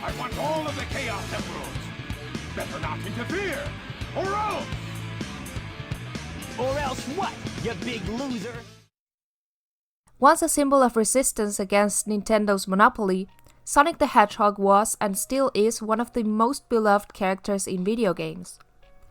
I want all of the Chaos Emeralds. Better not interfere, or else! Or else what, you big loser? Once a symbol of resistance against Nintendo's monopoly, Sonic the Hedgehog was and still is one of the most beloved characters in video games.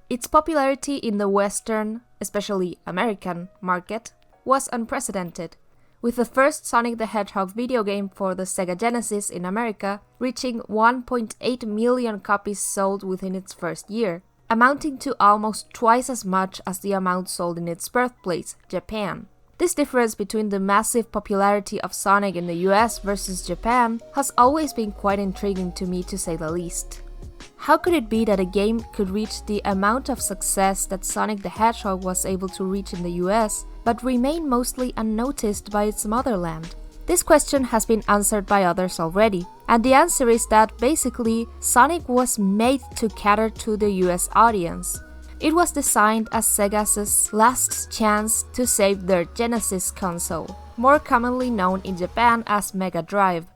Its popularity in the Western, especially American, market was unprecedented, with the first Sonic the Hedgehog video game for the Sega Genesis in America reaching 1.8 million copies sold within its first year, amounting to almost twice as much as the amount sold in its birthplace, Japan. This difference between the massive popularity of Sonic in the US versus Japan has always been quite intriguing to me, to say the least. How could it be that a game could reach the amount of success that Sonic the Hedgehog was able to reach in the US, but remain mostly unnoticed by its motherland? This question has been answered by others already, and the answer is that basically Sonic was made to cater to the US audience. It was designed as Sega's last chance to save their Genesis console, more commonly known in Japan as Mega Drive.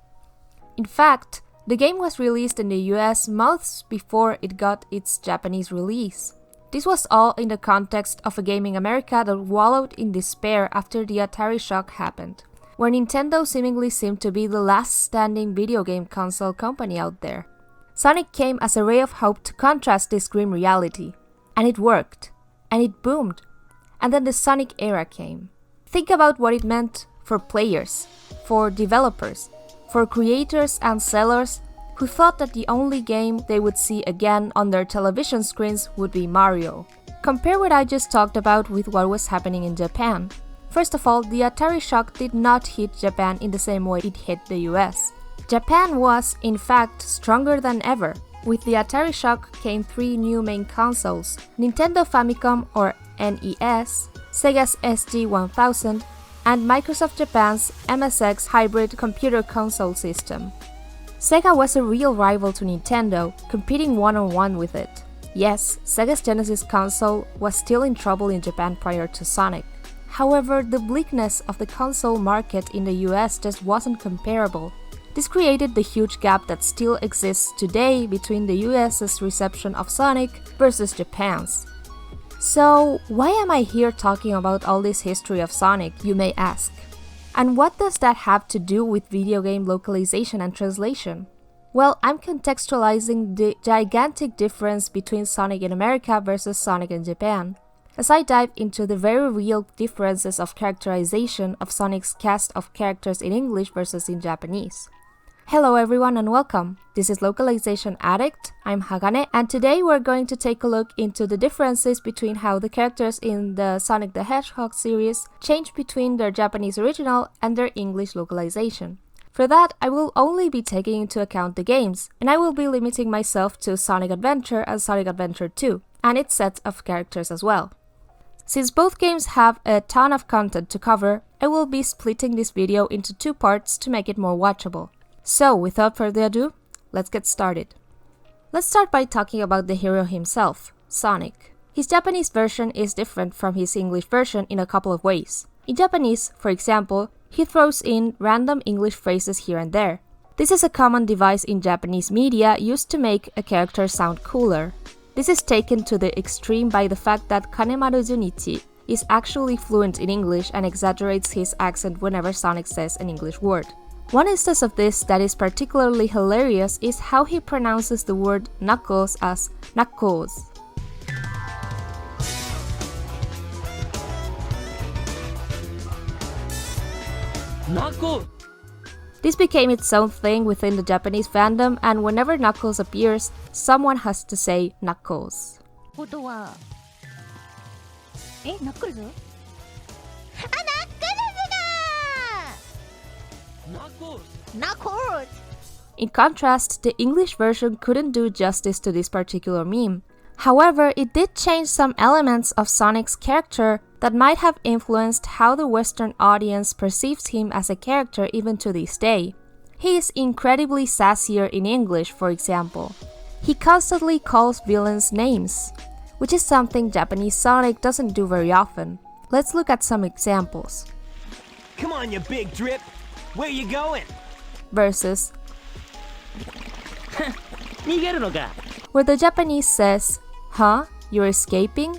In fact, the game was released in the US months before it got its Japanese release. This was all in the context of a gaming America that wallowed in despair after the Atari shock happened, where Nintendo seemingly seemed to be the last standing video game console company out there. Sonic came as a ray of hope to contrast this grim reality. And it worked. And it boomed. And then the Sonic era came. Think about what it meant for players, for developers, for creators and sellers who thought that the only game they would see again on their television screens would be Mario. Compare what I just talked about with what was happening in Japan. First of all, the Atari shock did not hit Japan in the same way it hit the US. Japan was, in fact, stronger than ever. With the Atari shock came 3 new main consoles: Nintendo Famicom or NES, Sega's SG-1000, and Microsoft Japan's MSX hybrid computer console system. Sega was a real rival to Nintendo, competing one-on-one with it. Yes, Sega's Genesis console was still in trouble in Japan prior to Sonic. However, the bleakness of the console market in the US just wasn't comparable. This created the huge gap that still exists today between the US's reception of Sonic versus Japan's. So, why am I here talking about all this history of Sonic, you may ask? And what does that have to do with video game localization and translation? Well, I'm contextualizing the gigantic difference between Sonic in America versus Sonic in Japan, as I dive into the very real differences of characterization of Sonic's cast of characters in English versus in Japanese. Hello everyone and welcome. This is Localization Addict, I'm Hagane, and today we're going to take a look into the differences between how the characters in the Sonic the Hedgehog series change between their Japanese original and their English localization. For that, I will only be taking into account the games, and I will be limiting myself to Sonic Adventure and Sonic Adventure 2, and its set of characters as well. Since both games have a ton of content to cover, I will be splitting this video into 2 parts to make it more watchable. So, without further ado, let's get started. Let's start by talking about the hero himself, Sonic. His Japanese version is different from his English version in a couple of ways. In Japanese, for example, he throws in random English phrases here and there. This is a common device in Japanese media used to make a character sound cooler. This is taken to the extreme by the fact that Kanemaru Junichi is actually fluent in English and exaggerates his accent whenever Sonic says an English word. One instance of this that is particularly hilarious is how he pronounces the word knuckles as knuckles. Knuckles! This became its own thing within the Japanese fandom, and whenever Knuckles appears, someone has to say Knuckles. ことはナックルズ？ナックルズだ！ In contrast, the English version couldn't do justice to this particular meme. However, it did change some elements of Sonic's character that might have influenced how the Western audience perceives him as a character even to this day. He is incredibly sassier in English, for example. He constantly calls villains names, which is something Japanese Sonic doesn't do very often. Let's look at some examples. Come on, you big drip! Where you going? Versus 逃げるのか where the Japanese says, "Huh? You're escaping?"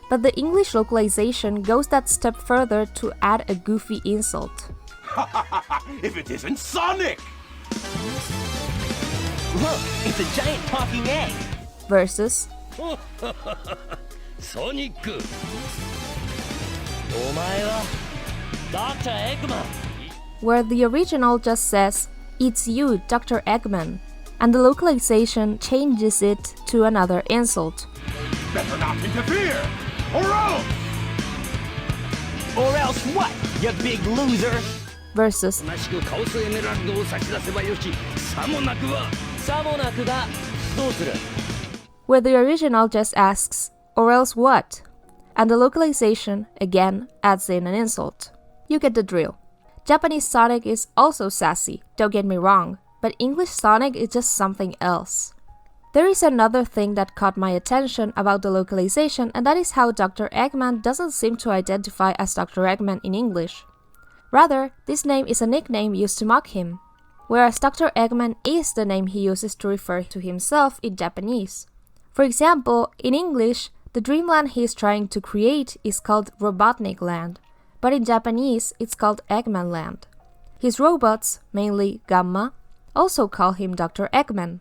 But the English localization goes that step further to add a goofy insult. If it isn't Sonic! Look, it's a giant talking egg. Versus, ソニックお前はドクター・エッグマン where the original just says, "It's you, Dr. Eggman," and the localization changes it to another insult. Better not interfere! Or else! Or else what, you big loser? Versus, 同じくカオスエメラルドを差し出せばよしさもなくがどうする where the original just asks, "Or else what?" And the localization, again, adds in an insult. You get the drill. Japanese Sonic is also sassy, don't get me wrong, but English Sonic is just something else. There is another thing that caught my attention about the localization, and that is how Dr. Eggman doesn't seem to identify as Dr. Eggman in English. Rather, this name is a nickname used to mock him, whereas Dr. Eggman is the name he uses to refer to himself in Japanese. For example, in English, the dreamland he is trying to create is called Robotnik Land, but in Japanese, it's called Eggman Land. His robots, mainly Gamma, also call him Dr. Eggman.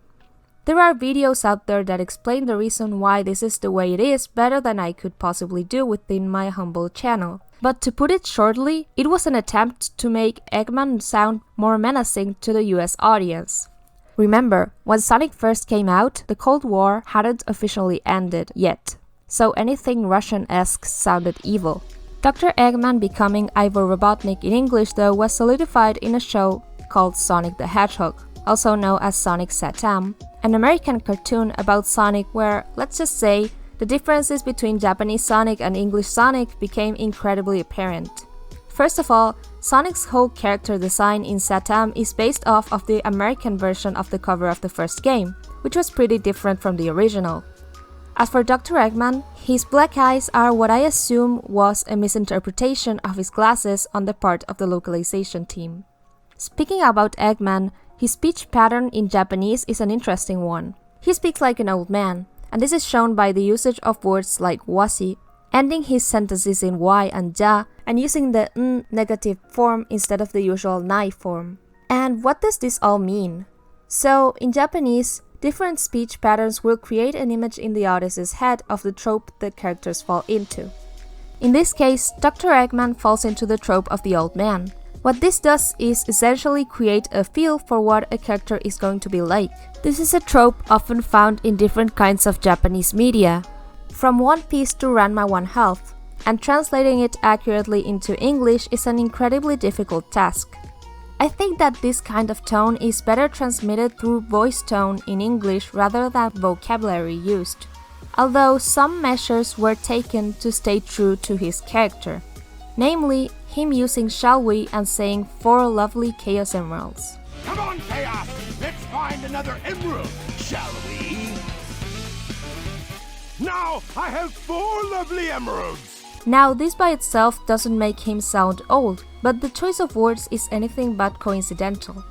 There are videos out there that explain the reason why this is the way it is better than I could possibly do within my humble channel. But to put it shortly, it was an attempt to make Eggman sound more menacing to the US audience. Remember, when Sonic first came out, the Cold War hadn't officially ended yet, so anything Russian-esque sounded evil. Dr. Eggman becoming Ivor Robotnik in English though was solidified in a show called Sonic the Hedgehog, also known as Sonic Satam, an American cartoon about Sonic where, let's just say, the differences between Japanese Sonic and English Sonic became incredibly apparent. First of all, Sonic's whole character design in Satam is based off of the American version of the cover of the first game, which was pretty different from the original. As for Dr. Eggman, his black eyes are what I assume was a misinterpretation of his glasses on the part of the localization team. Speaking about Eggman, his speech pattern in Japanese is an interesting one. He speaks like an old man, and this is shown by the usage of words like wasi, ending his sentences in y and ja, and using the n negative form instead of the usual nai form. And what does this all mean? So, in Japanese, different speech patterns will create an image in the audience's head of the trope the characters fall into. In this case, Dr. Eggman falls into the trope of the old man. What this does is essentially create a feel for what a character is going to be like. This is a trope often found in different kinds of Japanese media, from One Piece to Ranma 1/2, and translating it accurately into English is an incredibly difficult task. I think that this kind of tone is better transmitted through voice tone in English rather than vocabulary used, although some measures were taken to stay true to his character, namely him using "shall we" and saying 4 lovely Chaos Emeralds. Come on, Chaos! Let's find another emerald, shall we? Now I have 4 lovely emeralds! Now, this by itself doesn't make him sound old, but the choice of words is anything but coincidental.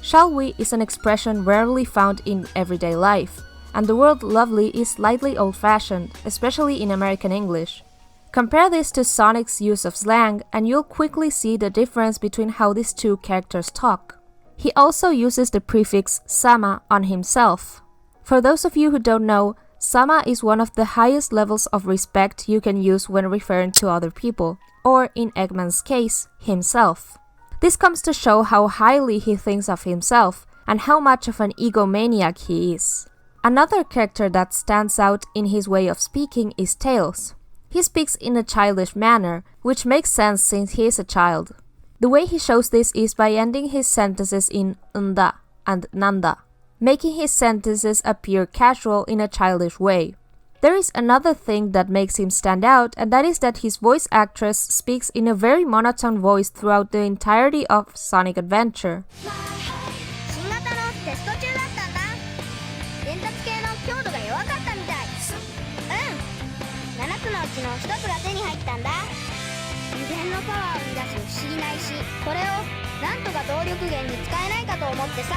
"Shall we" is an expression rarely found in everyday life, and the word "lovely" is slightly old-fashioned, especially in American English. Compare this to Sonic's use of slang, and you'll quickly see the difference between how these two characters talk. He also uses the prefix "sama" on himself. For those of you who don't know, "sama" is one of the highest levels of respect you can use when referring to other people, or in Eggman's case, himself. This comes to show how highly he thinks of himself, and how much of an egomaniac he is. Another character that stands out in his way of speaking is Tails. He speaks in a childish manner, which makes sense since he is a child. The way he shows this is by ending his sentences in nda and nanda, making his sentences appear casual in a childish way. There is another thing that makes him stand out, and that is that his voice actress speaks in a very monotone voice throughout the entirety of Sonic Adventure. 新型のテスト中だったんだ。伝達系の強度が弱かったみたい。7つのうちの1つが手に入ったんだ。無限のパワーを生み出す不思議な石、これをなんとか動力源に使えないかと思ってさ。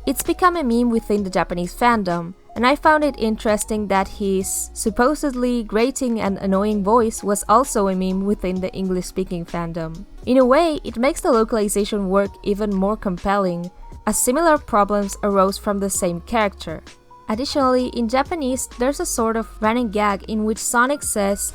It's become a meme within the Japanese fandom, and I found it interesting that his supposedly grating and annoying voice was also a meme within the English-speaking fandom. In a way, it makes the localization work even more compelling, as similar problems arose from the same character. Additionally, in Japanese, there's a sort of running gag in which Sonic says,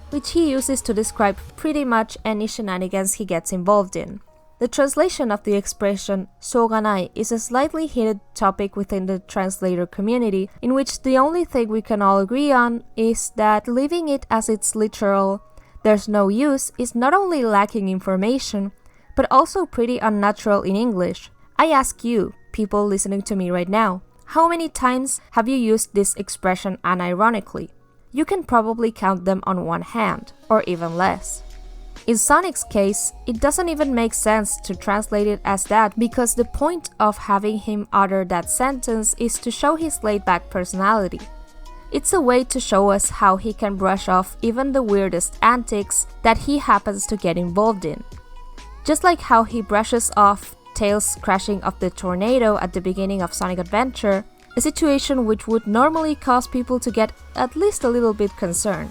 which he uses to describe pretty much any shenanigans he gets involved in. The translation of the expression "shoganai" is a slightly heated topic within the translator community, in which the only thing we can all agree on is that leaving it as its literal "there's no use" is not only lacking information, but also pretty unnatural in English. I ask you, people listening to me right now, how many times have you used this expression unironically? You can probably count them on one hand, or even less. In Sonic's case, it doesn't even make sense to translate it as that because the point of having him utter that sentence is to show his laid-back personality. It's a way to show us how he can brush off even the weirdest antics that he happens to get involved in. Just like how he brushes off Tails crashing off the tornado at the beginning of Sonic Adventure, a situation which would normally cause people to get at least a little bit concerned.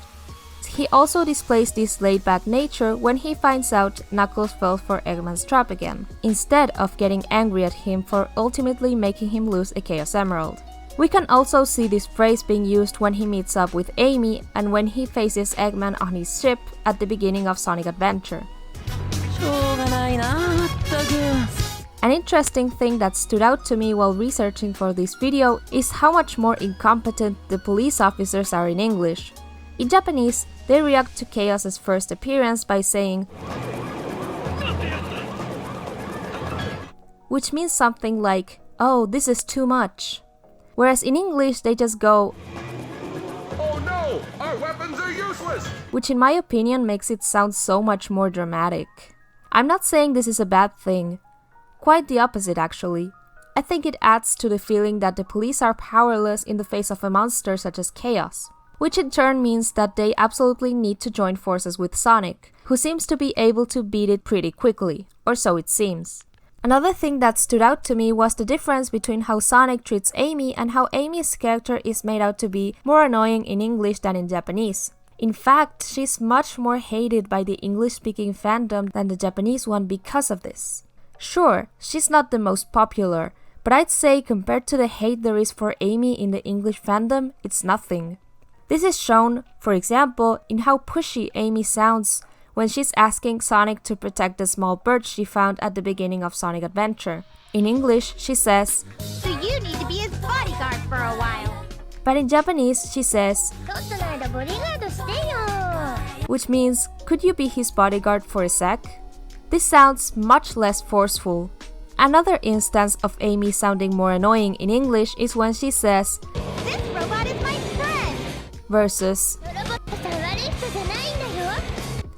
He also displays this laid-back nature when he finds out Knuckles fell for Eggman's trap again, instead of getting angry at him for ultimately making him lose a Chaos Emerald. We can also see this phrase being used when he meets up with Amy and when he faces Eggman on his ship at the beginning of Sonic Adventure. An interesting thing that stood out to me while researching for this video is how much more incompetent the police officers are in English. In Japanese, they react to Chaos's first appearance by saying, which means something like, "Oh, this is too much." Whereas in English, they just go, Oh no! Our weapons are useless! which in my opinion makes it sound so much more dramatic. I'm not saying this is a bad thing. Quite the opposite, actually. I think it adds to the feeling that the police are powerless in the face of a monster such as Chaos, which in turn means that they absolutely need to join forces with Sonic, who seems to be able to beat it pretty quickly, or so it seems. Another thing that stood out to me was the difference between how Sonic treats Amy and how Amy's character is made out to be more annoying in English than in Japanese. In fact, she's much more hated by the English-speaking fandom than the Japanese one because of this. Sure, she's not the most popular, but I'd say compared to the hate there is for Amy in the English fandom, it's nothing. This is shown, for example, in how pushy Amy sounds when she's asking Sonic to protect the small bird she found at the beginning of Sonic Adventure. In English, she says, So you need to be his bodyguard for a while. but in Japanese, she says, which means, could you be his bodyguard for a sec? This sounds much less forceful. Another instance of Amy sounding more annoying in English is when she says, This robot is my friend. versus,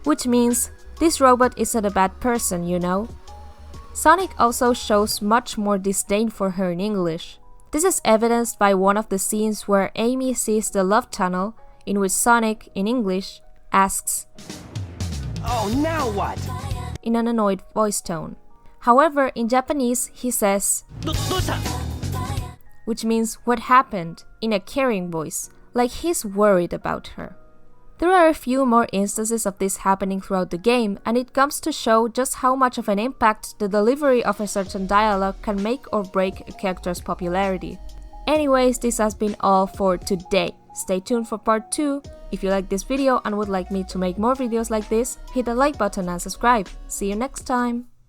which means, this robot isn't a bad person, you know? Sonic also shows much more disdain for her in English. This is evidenced by one of the scenes where Amy sees the love tunnel, in which Sonic, in English, asks, Oh, now what? in an annoyed voice tone. However, in Japanese, he says, どうした which means what happened, in a caring voice, like he's worried about her. There are a few more instances of this happening throughout the game, and it comes to show just how much of an impact the delivery of a certain dialogue can make or break a character's popularity. Anyways, this has been all for today. Stay tuned for part 2. If you like this video and would like me to make more videos like this, hit the like button and subscribe. See you next time!